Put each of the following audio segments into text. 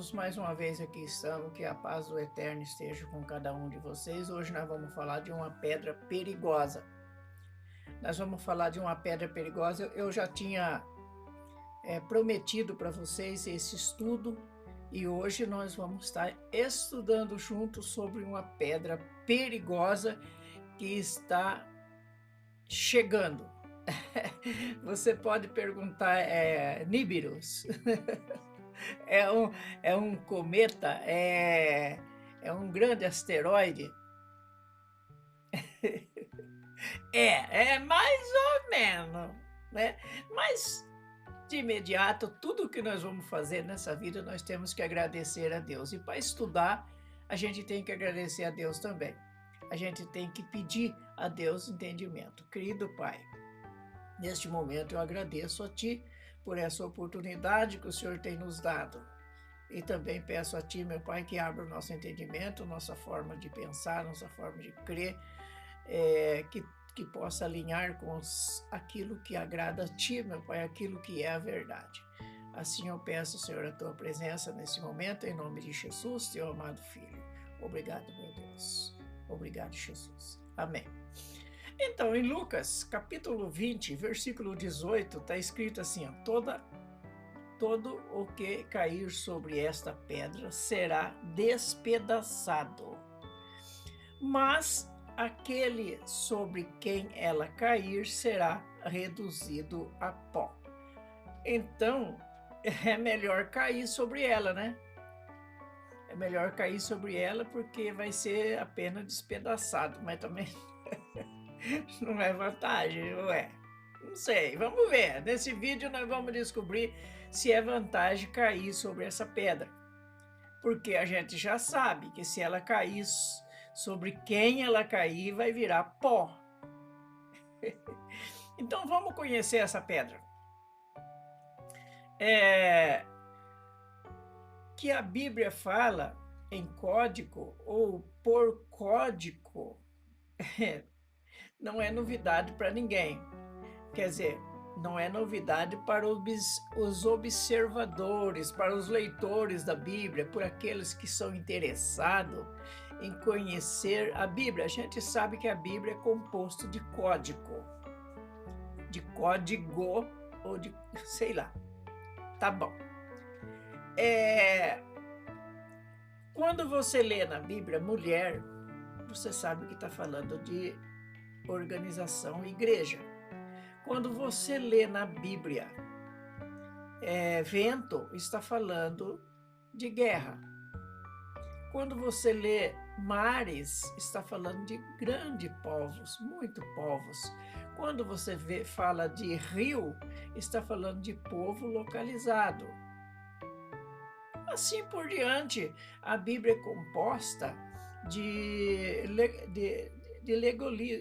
todos, mais uma vez aqui estamos, que a paz do Eterno esteja com cada um de vocês. Hoje nós vamos falar de uma pedra perigosa. Nós vamos falar de uma pedra perigosa. Eu já tinha prometido para vocês esse estudo e hoje nós vamos estar estudando juntos sobre uma pedra perigosa que está chegando. Você pode perguntar, Nibiru's? É um cometa? É um grande asteroide? É mais ou menos, né? Mas, de imediato, tudo que nós vamos fazer nessa vida, nós temos que agradecer a Deus. E para estudar, a gente tem que agradecer a Deus também. A gente tem que pedir a Deus entendimento. Querido Pai, neste momento eu agradeço a Ti por essa oportunidade que o Senhor tem nos dado. E também peço a Ti, meu Pai, que abra o nosso entendimento, nossa forma de pensar, nossa forma de crer, que possa alinhar com aquilo que agrada a Ti, meu Pai, aquilo que é a verdade. Assim eu peço, Senhor, a Tua presença nesse momento, em nome de Jesus, Teu amado Filho. Obrigado, meu Deus. Obrigado, Jesus. Amém. Então, em Lucas, capítulo 20, versículo 18, está escrito assim, ó, todo o que cair sobre esta pedra será despedaçado, mas aquele sobre quem ela cair será reduzido a pó. Então, é melhor cair sobre ela, né? É melhor cair sobre ela porque vai ser apenas despedaçado, mas também não é vantagem, não é? Não sei, vamos ver. Nesse vídeo nós vamos descobrir se é vantagem cair sobre essa pedra. Porque a gente já sabe que se ela cair sobre quem ela cair, vai virar pó. Então vamos conhecer essa pedra. Que a Bíblia fala em código ou por código, não é novidade para ninguém. Quer dizer, não é novidade para os observadores, para os leitores da Bíblia, por aqueles que são interessados em conhecer a Bíblia. A gente sabe que a Bíblia é composto de código ou de, sei lá, tá bom. Quando você lê na Bíblia mulher, você sabe que está falando de organização igreja. Quando você lê na Bíblia vento, está falando de guerra. Quando você lê mares, está falando de grandes povos, muito povos. Quando você fala de rio, está falando de povo localizado. Assim por diante, a Bíblia é composta de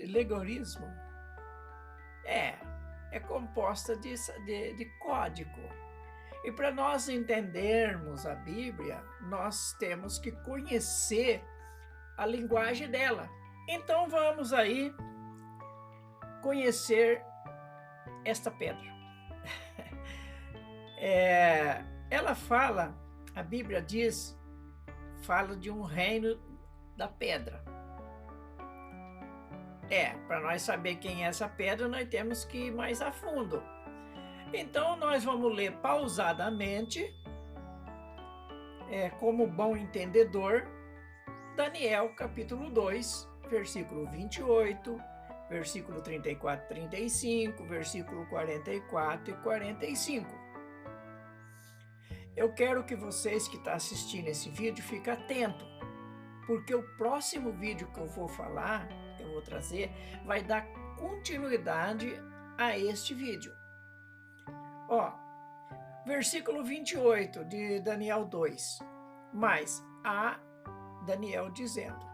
legorismo. É composta de código. E para nós entendermos a Bíblia, nós temos que conhecer a linguagem dela. Então vamos aí conhecer esta pedra. Ela fala, a Bíblia fala de um reino da pedra. Para nós saber quem é essa pedra, nós temos que ir mais a fundo. Então, nós vamos ler pausadamente, como bom entendedor, Daniel, capítulo 2, versículo 28, versículo 34 e 35, versículo 44 e 45. Eu quero que vocês que estão assistindo esse vídeo fiquem atentos, porque o próximo vídeo que eu vou falar, que eu vou trazer, vai dar continuidade a este vídeo. Versículo 28 de Daniel 2. Daniel dizendo,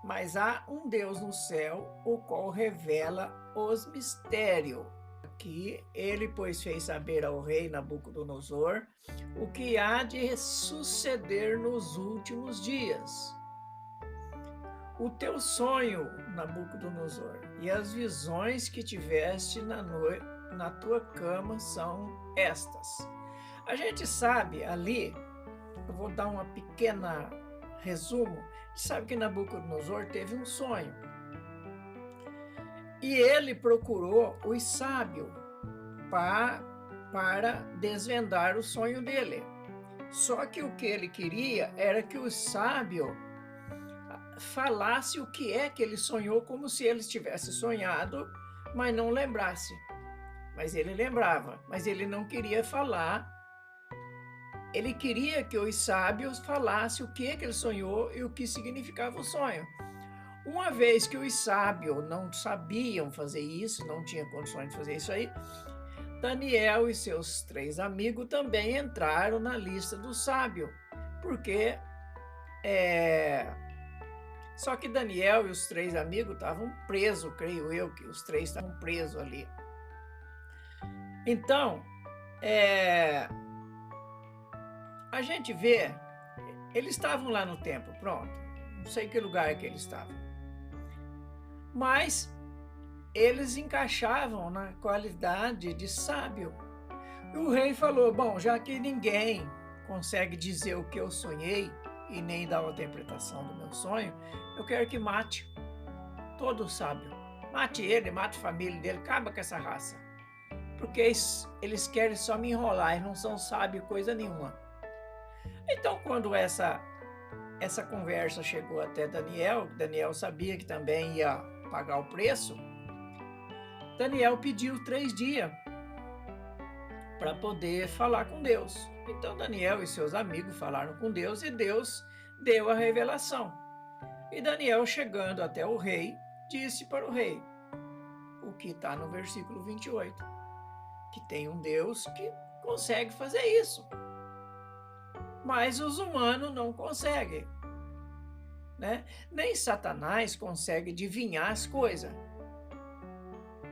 mas há um Deus no céu, o qual revela os mistérios. Aqui ele, pois, fez saber ao rei Nabucodonosor o que há de suceder nos últimos dias. O teu sonho, Nabucodonosor, e as visões que tiveste na tua cama são estas. A gente sabe ali eu vou dar uma pequena resumo. Sabe que Nabucodonosor teve um sonho e ele procurou os sábios para desvendar o sonho dele. Só que o que ele queria era que os sábios falasse o que é que ele sonhou, como se ele tivesse sonhado, mas não lembrasse. Mas ele lembrava, mas ele não queria falar. Ele queria que os sábios falassem o que é que ele sonhou e o que significava o sonho. Uma vez que os sábios não sabiam fazer isso, não tinham condições de fazer isso aí, Daniel e seus 3 amigos também entraram na lista do sábio, porque só que Daniel e os 3 amigos estavam presos, creio eu, que os 3 estavam presos ali. Então, a gente vê, eles estavam lá no templo, pronto, não sei que lugar que eles estavam, mas eles encaixavam na qualidade de sábio. E o rei falou, bom, já que ninguém consegue dizer o que eu sonhei e nem dar uma interpretação do meu sonho, eu quero que mate todo sábio. Mate ele, mate a família dele, acaba com essa raça. Porque eles querem só me enrolar, eles não são sábios coisa nenhuma. Então, quando essa conversa chegou até Daniel, Daniel sabia que também ia pagar o preço, Daniel pediu 3 dias para poder falar com Deus. Então Daniel e seus amigos falaram com Deus e Deus deu a revelação. E Daniel, chegando até o rei, disse para o rei o que está no versículo 28, que tem um Deus que consegue fazer isso. Mas os humanos não conseguem, né? Nem Satanás consegue adivinhar as coisas.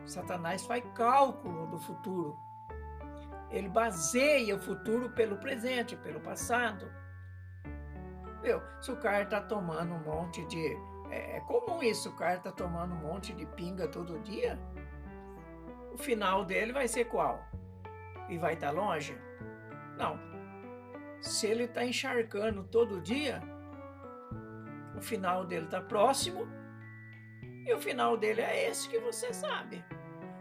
Satanás faz cálculo do futuro. Ele baseia o futuro pelo presente, pelo passado. Se o cara está tomando um monte de... É comum isso, o cara está tomando um monte de pinga todo dia. O final dele vai ser qual? E vai estar longe? Não. Se ele está encharcando todo dia, o final dele está próximo e o final dele é esse que você sabe.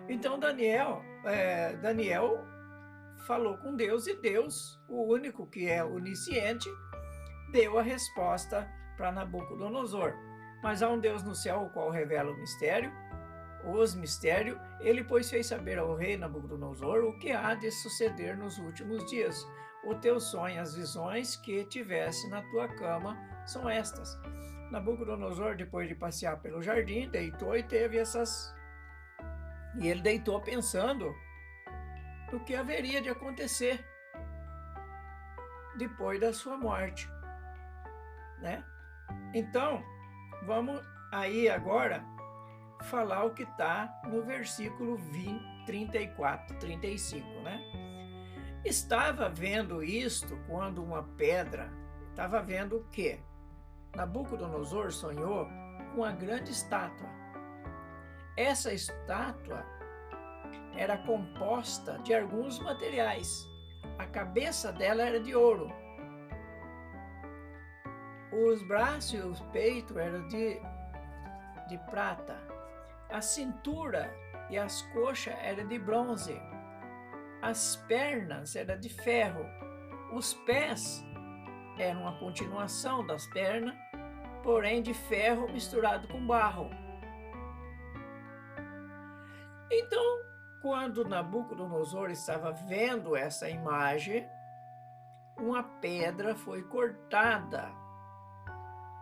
Então Daniel falou com Deus e Deus, o único que é onisciente, deu a resposta para Nabucodonosor. Mas há um Deus no céu, o qual revela os mistérios, ele pois fez saber ao rei Nabucodonosor o que há de suceder nos últimos dias. O teu sonho, as visões que tivesse na tua cama são estas. Nabucodonosor, depois de passear pelo jardim, deitou e teve essas... E ele deitou pensando no que haveria de acontecer depois da sua morte, né? Então, vamos aí agora falar o que está no versículo 34, 35, né? Estava vendo isto quando uma pedra... Estava vendo o quê? Nabucodonosor sonhou com uma grande estátua. Essa estátua era composta de alguns materiais. A cabeça dela era de ouro. Os braços e os peitos eram de prata. A cintura e as coxas eram de bronze. As pernas eram de ferro. Os pés eram a continuação das pernas, porém de ferro misturado com barro. Então, quando Nabucodonosor estava vendo essa imagem, uma pedra foi cortada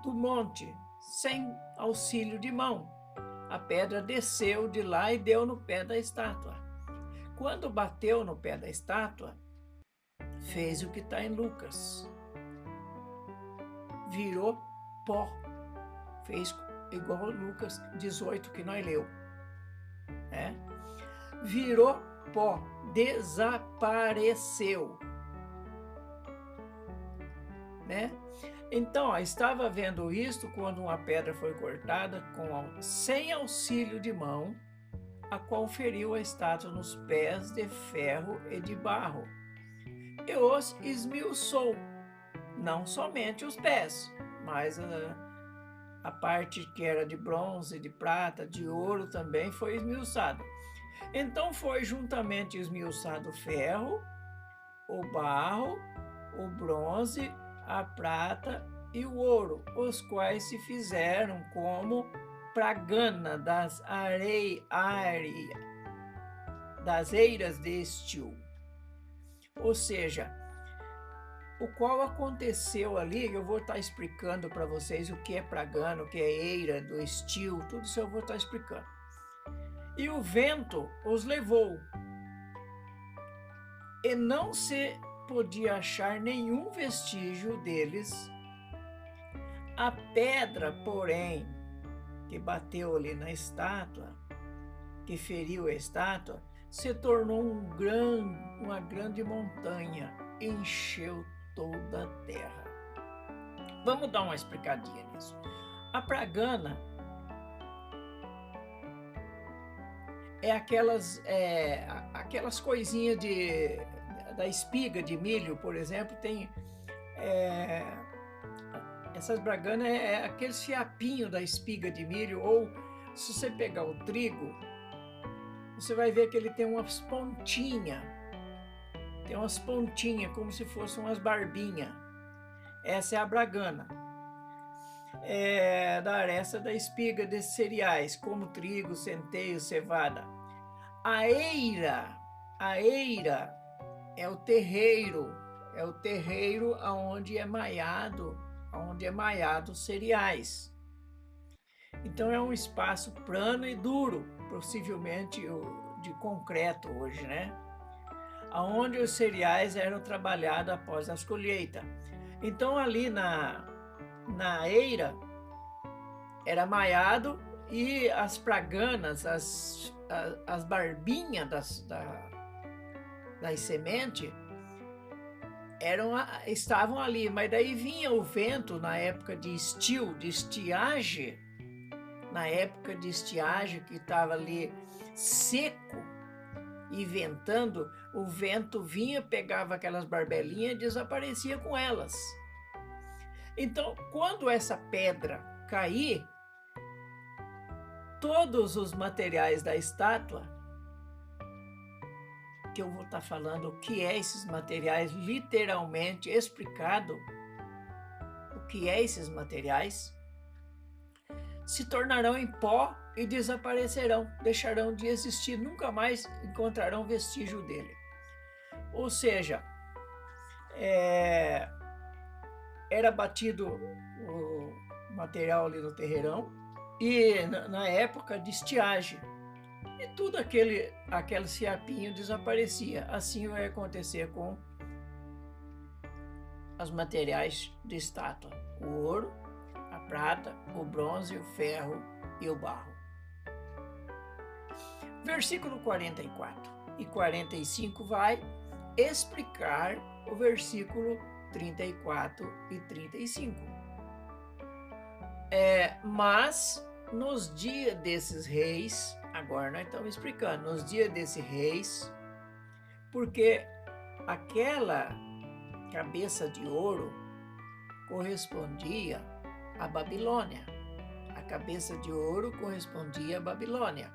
do monte, sem auxílio de mão. A pedra desceu de lá e deu no pé da estátua. Quando bateu no pé da estátua, fez o que está em Lucas. Virou pó. Fez igual Lucas 18 que nós leu. Virou pó, desapareceu, né? Então, estava vendo isto quando uma pedra foi cortada sem auxílio de mão, a qual feriu a estátua nos pés de ferro e de barro, e os esmiuçou, não somente os pés, mas a parte que era de bronze, de prata, de ouro também foi esmiuçada. Então foi juntamente esmiuçado o ferro, o barro, o bronze, a prata e o ouro, os quais se fizeram como pragana das eiras de estio. Ou seja, o qual aconteceu ali, eu vou estar explicando para vocês o que é pragana, o que é eira do estio, tudo isso eu vou estar explicando. E o vento os levou, e não se podia achar nenhum vestígio deles. A pedra, porém, que bateu ali na estátua, que feriu a estátua, se tornou uma grande montanha, encheu toda a terra. Vamos dar uma explicadinha nisso. A pragana é aquelas coisinhas da espiga de milho, por exemplo, tem essas braganas, aqueles fiapinhos da espiga de milho, ou se você pegar o trigo, você vai ver que ele tem umas pontinhas, como se fossem umas barbinhas. Essa é a bragana. Da aresta da espiga desses cereais, como trigo, centeio, cevada. A eira é o terreiro onde é maiado cereais. Então é um espaço plano e duro, possivelmente de concreto hoje, né? Onde os cereais eram trabalhados após as colheitas. Então ali na eira era maiado, e as praganas, as barbinhas das sementes estavam ali, mas daí vinha o vento na época de estio, de estiagem, que estava ali seco e ventando, o vento vinha, pegava aquelas barbelinhas e desaparecia com elas. Então, quando essa pedra cair, todos os materiais da estátua, que eu vou estar falando o que é esses materiais, literalmente explicado o que é esses materiais, se tornarão em pó e desaparecerão, deixarão de existir, nunca mais encontrarão vestígio dele. Ou seja, era batido o material ali no terreirão, e na época de estiagem, e tudo aquele fiapinho desaparecia. Assim vai acontecer com os materiais de estátua: o ouro, a prata, o bronze, o ferro e o barro. Versículo 44 e 45 vai explicar o versículo 34 e 35. Mas nos dias desses reis, agora nós estamos explicando, nos dias desses reis, porque aquela cabeça de ouro correspondia à Babilônia. A cabeça de ouro correspondia à Babilônia.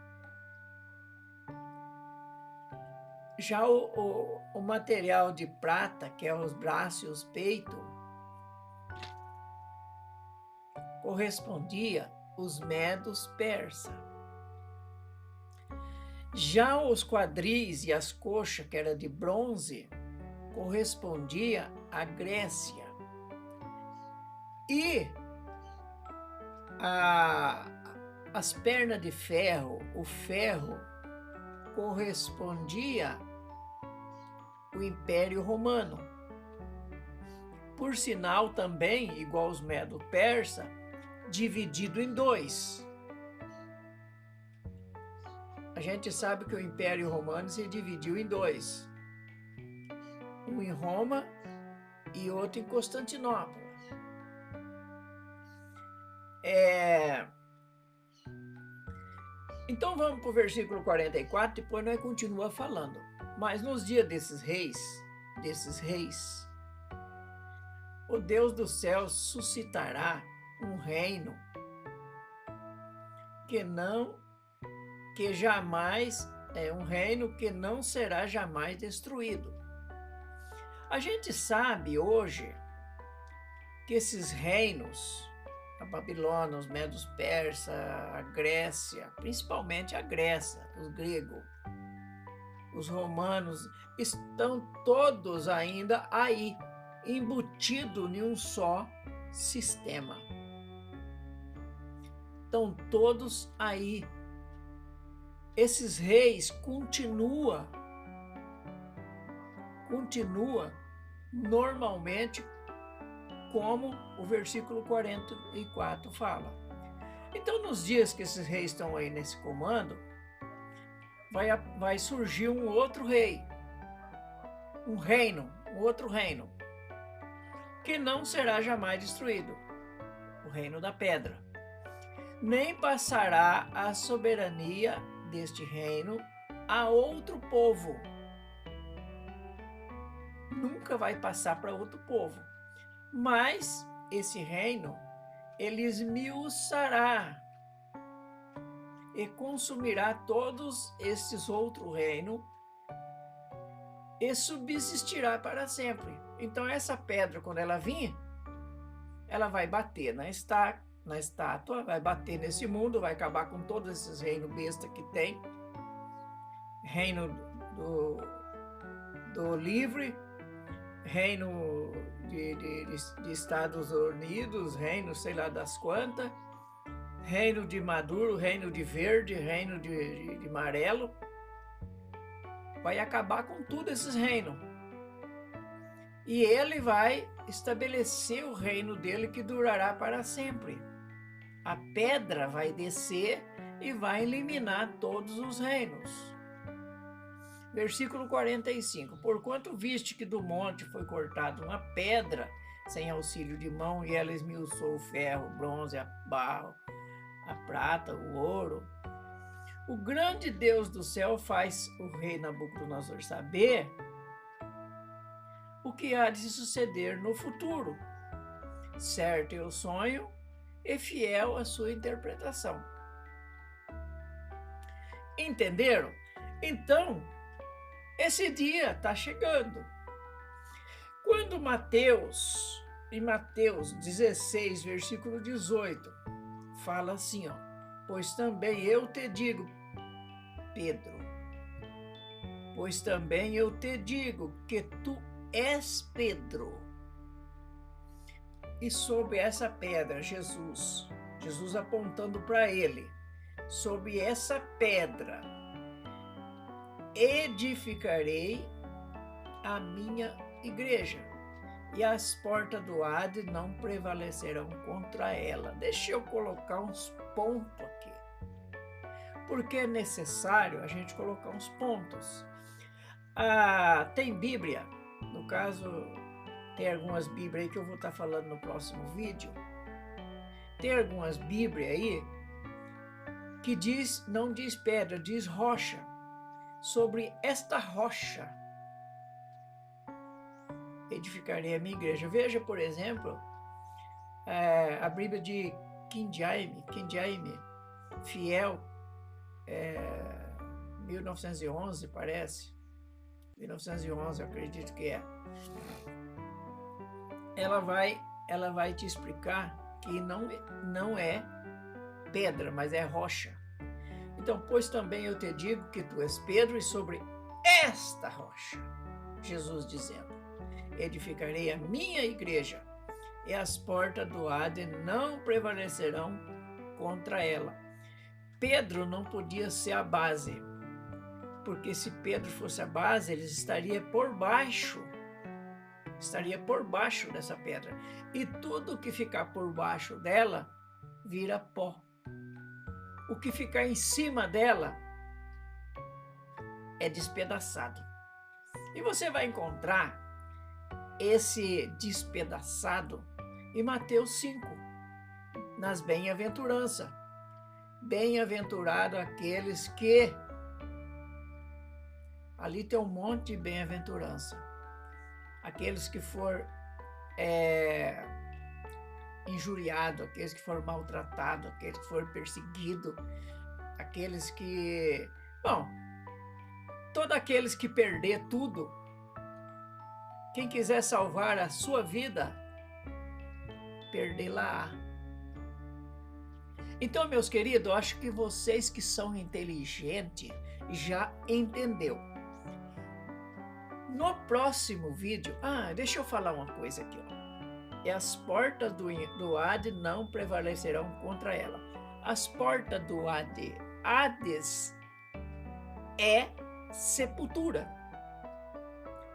Já o material de prata, que é os braços e os peitos, correspondia os medos persa. Já os quadris e as coxas, que era de bronze, correspondia à Grécia. E as pernas de ferro, o ferro, correspondia ao Império Romano. Por sinal também, igual os medo-persa, dividido em dois. A gente sabe que o Império Romano se dividiu em dois. Um em Roma e outro em Constantinopla. Então vamos para o versículo 44, depois nós continuamos falando. Mas nos dias desses reis, o Deus do céu suscitará um reino que jamais é um reino que não será jamais destruído. A gente sabe hoje que esses reinos, a Babilônia, os Medos Persas, a Grécia, principalmente a Grécia, os gregos, os romanos, estão todos ainda aí, embutidos em um só sistema. Estão todos aí. Esses reis continua normalmente como o versículo 44 fala. Então, nos dias que esses reis estão aí nesse comando, vai surgir um outro rei, um outro reino, que não será jamais destruído, o reino da pedra. Nem passará a soberania deste reino a outro povo. Nunca vai passar para outro povo. Mas esse reino, ele esmiuçará e consumirá todos estes outros reinos e subsistirá para sempre. Então essa pedra, quando ela vir, ela vai bater na estátua, vai bater nesse mundo, vai acabar com todos esses reinos besta que tem, reino do livre, reino de Estados Unidos, reino sei lá das quantas, reino de Maduro, reino de verde, reino de amarelo, vai acabar com tudo esses reinos. E ele vai estabelecer o reino dele que durará para sempre. A pedra vai descer e vai eliminar todos os reinos. Versículo 45. Porquanto viste que do monte foi cortada uma pedra sem auxílio de mão, e ela esmiuçou o ferro, o bronze, a barro, a prata, o ouro. O grande Deus do céu faz o rei Nabucodonosor saber o que há de se suceder no futuro. Certo é o sonho e fiel a sua interpretação. Entenderam? Então, esse dia está chegando. Quando em Mateus 16, versículo 18, fala assim, ó, pois também eu te digo, Pedro, pois também eu te digo que tu és Pedro. E sobre essa pedra, Jesus apontando para ele, sobre essa pedra, edificarei a minha igreja, e as portas do Hades não prevalecerão contra ela. Deixa eu colocar uns pontos aqui, porque é necessário a gente colocar uns pontos. Tem Bíblia, no caso, tem algumas Bíblias aí que eu vou estar falando no próximo vídeo. Tem algumas Bíblias aí que não diz pedra, diz rocha. Sobre esta rocha edificarei a minha igreja. Veja, por exemplo, a Bíblia de King James, fiel, 1911, parece. 1911, eu acredito que é. Ela vai te explicar que não é pedra, mas é rocha. Então, pois também eu te digo que tu és Pedro, e sobre esta rocha, Jesus dizendo, edificarei a minha igreja, e as portas do Hades não prevalecerão contra ela. Pedro não podia ser a base, porque se Pedro fosse a base, ele estaria por baixo dessa pedra. E tudo que ficar por baixo dela vira pó. O que ficar em cima dela é despedaçado. E você vai encontrar esse despedaçado em Mateus 5, nas bem-aventuranças. Bem-aventurado aqueles que... Ali tem um monte de bem-aventurança. Aqueles que for eh, injuriados, aqueles que foram maltratados, aqueles que foram perseguidos, aqueles que, bom, todos aqueles que perder tudo, quem quiser salvar a sua vida, perdê-la. Então, meus queridos, eu acho que vocês que são inteligentes já entendeu. No próximo vídeo, deixa eu falar uma coisa aqui, ó. E as portas do Hades não prevalecerão contra ela. As portas do Hades é sepultura.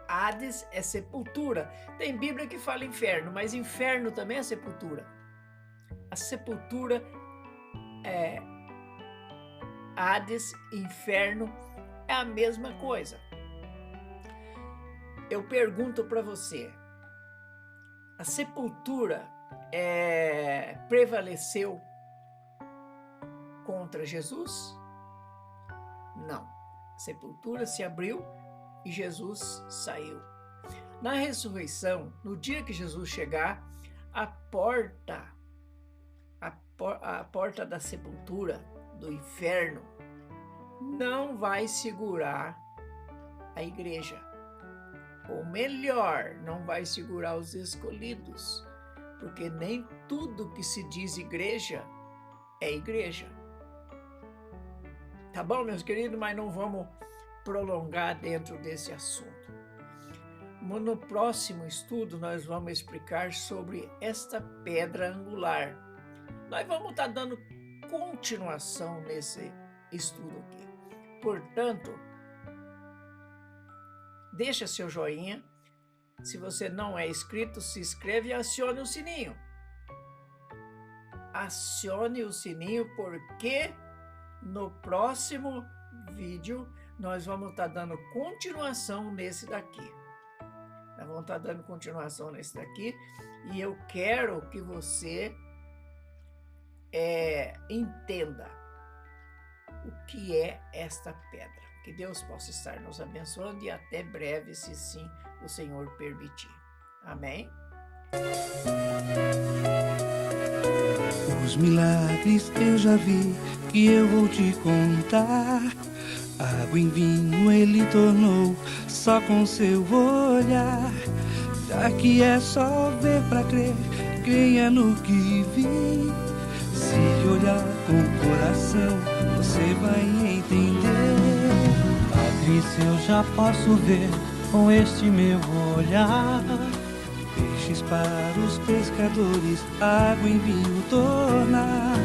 Hades é sepultura. Tem Bíblia que fala inferno, mas inferno também é sepultura. A sepultura é Hades, inferno, é a mesma coisa. Eu pergunto para você, a sepultura prevaleceu contra Jesus? Não. A sepultura se abriu e Jesus saiu. Na ressurreição, no dia que Jesus chegar, a porta da sepultura, do inferno, não vai segurar a igreja. Ou melhor, não vai segurar os escolhidos, porque nem tudo que se diz igreja é igreja. Tá bom, meus queridos? Mas não vamos prolongar dentro desse assunto. No próximo estudo, nós vamos explicar sobre esta pedra angular. Nós vamos estar dando continuação nesse estudo aqui. Portanto, deixa seu joinha. Se você não é inscrito, se inscreve e acione o sininho. Acione o sininho porque no próximo vídeo nós vamos estar dando continuação nesse daqui. Nós vamos estar dando continuação nesse daqui e eu quero que você entenda o que é esta pedra. Que Deus possa estar nos abençoando e até breve, se sim o Senhor permitir. Amém? Os milagres eu já vi, que eu vou te contar. Água em vinho ele tornou, só com seu olhar. Já que é só ver pra crer, creia no que vi. Se olhar com o coração, você vai entender. Cristo eu já posso ver com este meu olhar. Peixes para os pescadores, água em vinho tornar.